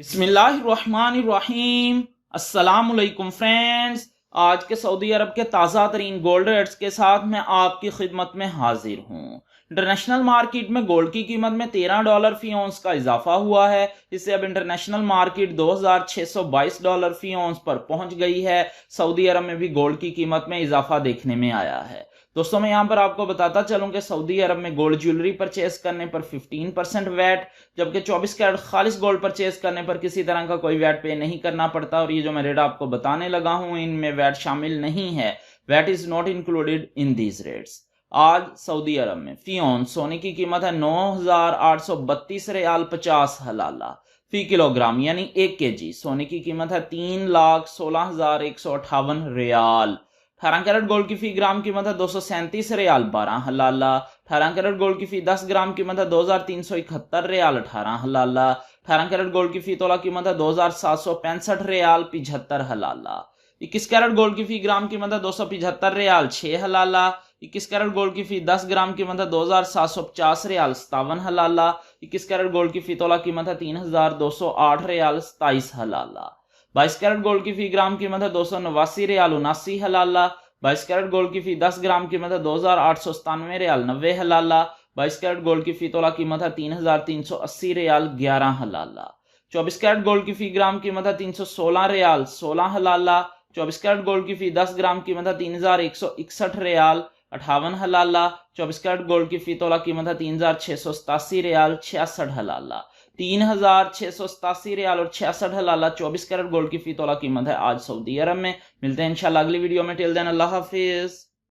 बिस्मिल्लाहिर्रहमानिर्रहीम। अस्सलामुअलैकुम फ्रेंड्स, आज के सऊदी अरब के ताज़ा तरीन गोल्ड रेट्स के साथ मैं आपकी खिदमत में हाजिर हूँ। इंटरनेशनल मार्केट में गोल्ड की कीमत में $13 फी औंस का इजाफा हुआ है। इससे अब इंटरनेशनल मार्केट $2622 फी औंस पर पहुंच गई है। सऊदी अरब में भी गोल्ड की कीमत में इजाफा देखने में आया है। दोस्तों, मैं यहाँ पर आपको बताता चलूं कि सऊदी अरब में गोल्ड ज्वेलरी परचेज करने पर 15% वैट, जबकि 24 कैरेट खालिस गोल्ड परचेज करने पर किसी तरह का कोई वैट पे नहीं करना पड़ता। और ये जो मैं रेट आपको बताने लगा हूं, इनमें वैट शामिल नहीं है। VAT is not included in these rates. आज सऊदी अरब में फी औंस सोने की कीमत है 9,832 रियाल 50 हलाला फी किलोग्राम, यानी 1 kg सोने की कीमत है 3,16,158 रियाल। 18 कैरेट गोल्ड की फी ग्राम कीमत है 237 रियाल 12 हलाला। 18 कैरेट गोल्ड की फी 10 ग्राम कीमत है 2,371 रियाल 18 हलाला। 18 कैरेट गोल्ड की फी तोला कीमत है 2,765 रियाल 75 हलाला। 21 कैरेट गोल्ड की फी ग्राम कीमत है 275 रियाल 6 हलाला। 21 कैरेट गोल्ड की फी 10 ग्राम कीमत है 2,750 रियाल 57 हलाला। 21 कैरेट गोल्ड की फी तोला कीमत है 3,208 रियाल 27 हलाला। 22 कैरेट गोल्ड की फी ग्राम कीमत है 289 रियाल 79 हलाला। 22 कैरेट गोल्ड की फी 10 ग्राम कीमत है 2,897 रियाल 90 हलाला। 22 कैरेट गोल्ड की फी तोला कीमत है 3,380 रियाल 11 हलाला। 24 कैरेट गोल्ड की फी ग्राम कीमत है 316 रियाल 16 हलाला। 24 कैरेट गोल्ड की फी 10 ग्राम कीमत है 3,161 रियाल 58 हलाला। 24 कैरेट गोल्ड की फी तोला कीमत है 3,687 रियाल 66 हलाला। 3,687 रियाल और 66 हलाला 24 कैरेट गोल्ड की फी तोला कीमत है आज सऊदी अरब में। मिलते हैं इंशाल्लाह अगली वीडियो में। टिल देन अल्लाह हाफिज।